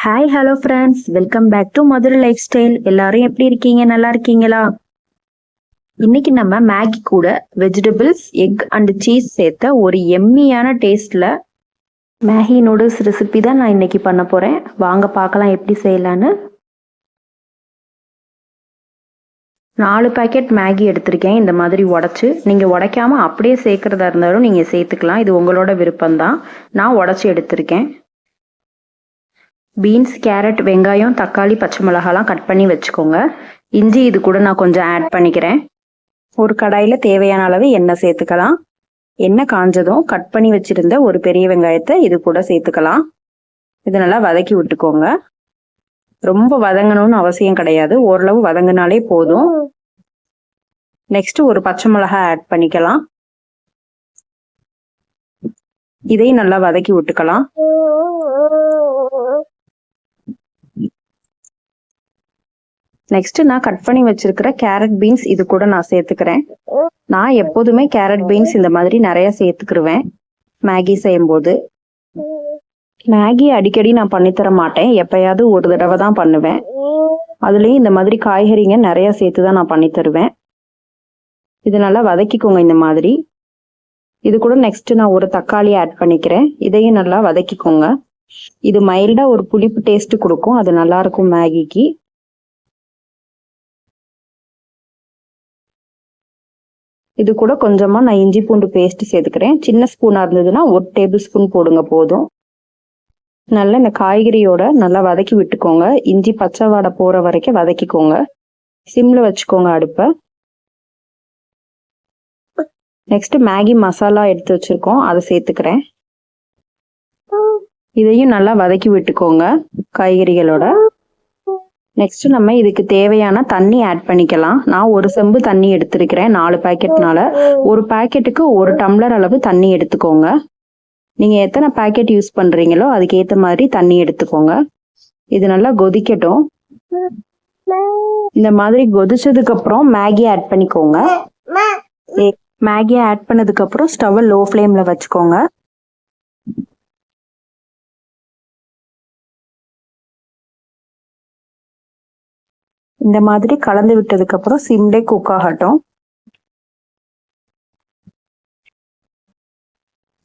Hi hello friends, welcome back to Madurai life style. எல்லாரும் எப்படி இருக்கீங்க? நல்லா இருக்கீங்களா? இன்னைக்கு நம்ம மேகி கூட வெஜிடபிள்ஸ், எக் அண்ட் சீஸ் சேர்த்த ஒரு எம்மியான டேஸ்ட்ல மேகி நூடுல்ஸ் ரெசிபி தான் நான் இன்னைக்கு பண்ண போறேன். வாங்க பார்க்கலாம் எப்படி செய்யலான்னு. 4 பேக்கெட் மேகி எடுத்திருக்கேன். இந்த மாதிரி உடைச்சு, நீங்க உடைக்காம அப்படியே சேர்க்கறதா இருந்தாலும் நீங்க சேர்த்துக்கலாம். இது உங்களோட விருப்பம்தான். நான் உடைச்சு எடுத்திருக்கேன். பீன்ஸ், கேரட், வெங்காயம், தக்காளி, பச்சை மிளகாலாம் கட் பண்ணி வச்சுக்கோங்க. இஞ்சி இது கூட நான் கொஞ்சம் ஆட் பண்ணிக்கிறேன். ஒரு கடாயில் தேவையான அளவு எண்ணெய் சேர்த்துக்கலாம். எண்ணெய் காஞ்சதும் கட் பண்ணி வச்சிருந்த ஒரு பெரிய வெங்காயத்தை இது கூட சேர்த்துக்கலாம். இது நல்லா வதக்கி விட்டுக்கோங்க. ரொம்ப வதங்கணும்னு அவசியம் கிடையாது, ஓரளவு வதங்கினாலே போதும். நெக்ஸ்ட் ஒரு பச்சை மிளகாய் ஆட் பண்ணிக்கலாம். இதையும் நல்லா வதக்கி விட்டுக்கலாம். நெக்ஸ்ட் நான் கட் பண்ணி வச்சிருக்கிற கேரட், பீன்ஸ் இது கூட நான் சேர்த்துக்கிறேன். நான் எப்போதுமே கேரட், பீன்ஸ் இந்த மாதிரி நிறைய சேர்த்துக்கிருவேன் மேகி செய்யும் போது. மேகி அடிக்கடி நான் பண்ணித்தர மாட்டேன், எப்பயாவது ஒரு தடவை தான் பண்ணுவேன். அதுலயும் இந்த மாதிரி காய்கறிங்க நிறைய சேர்த்து தான் நான் பண்ணி தருவேன். இது நல்லா வதக்கிக்கோங்க இந்த மாதிரி. இது கூட நெக்ஸ்ட் நான் ஒரு தக்காளி ஆட் பண்ணிக்கிறேன். இதையும் நல்லா வதக்கிக்கோங்க. இது மைல்டா ஒரு புளிப்பு டேஸ்ட் கொடுக்கும், அது நல்லா இருக்கும் மேகிக்கு. இது கூட கொஞ்சமா நான் இஞ்சி பூண்டு பேஸ்ட் சேர்த்துக்கிறேன். சின்ன ஸ்பூனா இருந்ததுன்னா 1 டேபிள் ஸ்பூன் போடுங்க போதும். நல்லா இந்த காய்கறியோட நல்லா வதக்கி விட்டுக்கோங்க. இஞ்சி பச்சை வாடை போற வரைக்கும் வதக்கிக்கோங்க. சிம்ல வச்சுக்கோங்க அடுப்பை. நெக்ஸ்ட் மேகி மசாலா எடுத்து வச்சிருக்கோம், அதை சேர்த்துக்கிறேன். இதையும் நல்லா வதக்கி விட்டுக்கோங்க காய்கறிகளோட. நெக்ஸ்ட் நம்ம இதுக்கு தேவையான தண்ணி ஆட் பண்ணிக்கலாம். நான் ஒரு செம்பு தண்ணி எடுத்திருக்கிறேன் 4 பேக்கெட்னால. ஒரு பேக்கெட்டுக்கு 1 டம்ளர் அளவு தண்ணி எடுத்துக்கோங்க. நீங்க எத்தனை பேக்கெட் யூஸ் பண்றீங்களோ அதுக்கு ஏத்த மாதிரி தண்ணி எடுத்துக்கோங்க. இது நல்லா கொதிக்கட்டும். இந்த மாதிரி கொதிச்சதுக்கு அப்புறம் மேகி ஆட் பண்ணிக்கோங்க. மேகியை ஆட் பண்ணதுக்கு அப்புறம் ஸ்டவ் லோ ஃப்ளேம்ல வச்சுக்கோங்க. இந்த மாதிரி கலந்து விட்டதுக்கு அப்புறம் சிம்லே குக் ஆகட்டும்.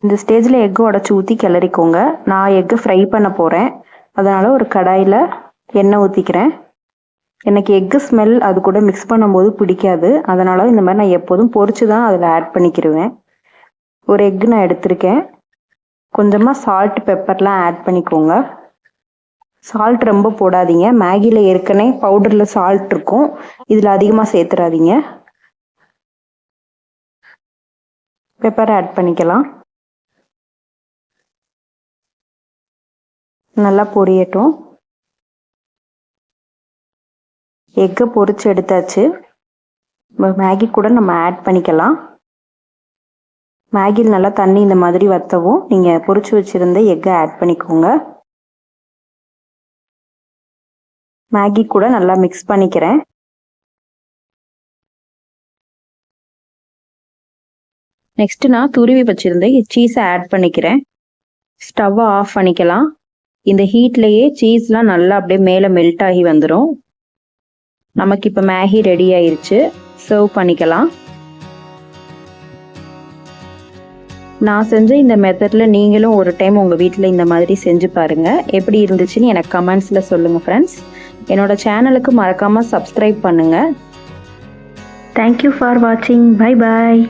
இந்த ஸ்டேஜ்ல எக் உடைச்சு ஊத்தி கிளறிக்கோங்க. நான் எக் ஃப்ரை பண்ண போறேன், அதனால ஒரு கடாயில எண்ணெய் ஊத்திக்கிறேன். எனக்கு எக் ஸ்மெல் அது கூட மிக்ஸ் பண்ணும்போது பிடிக்காது, அதனால இந்த மாதிரி நான் எப்போதும் பொரிச்சு தான் அதில் ஆட் பண்ணிக்கிருவேன். ஒரு எக் நான் எடுத்திருக்கேன். கொஞ்சமா சால்ட், பெப்பர்லாம் ஆட் பண்ணிக்கோங்க. சால்ட் ரொம்ப போடாதீங்க, மேகியில் ஏற்கனவே பவுடரில் சால்ட் இருக்கும், இதில் அதிகமாக சேர்த்துறாதீங்க. பெப்பர் ஆட் பண்ணிக்கலாம். நல்லா பொரியட்டும். எக்கை பொரிச்சு எடுத்தாச்சு. மேகி கூட நம்ம ஆட் பண்ணிக்கலாம். மேகியில் நல்லா தண்ணி இந்த மாதிரி வற்றவும் நீங்கள் பொரிச்சு வச்சுருந்த எக்கை ஆட் பண்ணிக்கோங்க. மேகி கூட நல்லா மிக்ஸ் பண்ணிக்கிறேன். நெக்ஸ்ட் நான் துருவி வச்சிருந்த சீஸை ஆட் பண்ணிக்கிறேன். ஸ்டவ்வை ஆஃப் பண்ணிக்கலாம். இந்த ஹீட்லேயே சீஸ்லாம் நல்லா அப்படியே மேலே மெல்ட் ஆகி வந்துடும். நமக்கு இப்போ மேகி ரெடி ஆயிருச்சு, சர்வ் பண்ணிக்கலாம். நான் செஞ்ச இந்த மெத்தடில் நீங்களும் ஒரு டைம் உங்கள் வீட்டில் இந்த மாதிரி செஞ்சு பாருங்கள். எப்படி இருந்துச்சுன்னு எனக்கு கமெண்ட்ஸில் சொல்லுங்கள் ஃப்ரெண்ட்ஸ். என்னோட சேனலுக்கு மறக்காமல் சப்ஸ்கிரைப் பண்ணுங்கள். தேங்க்யூ ஃபார் வாட்சிங். Bye bye.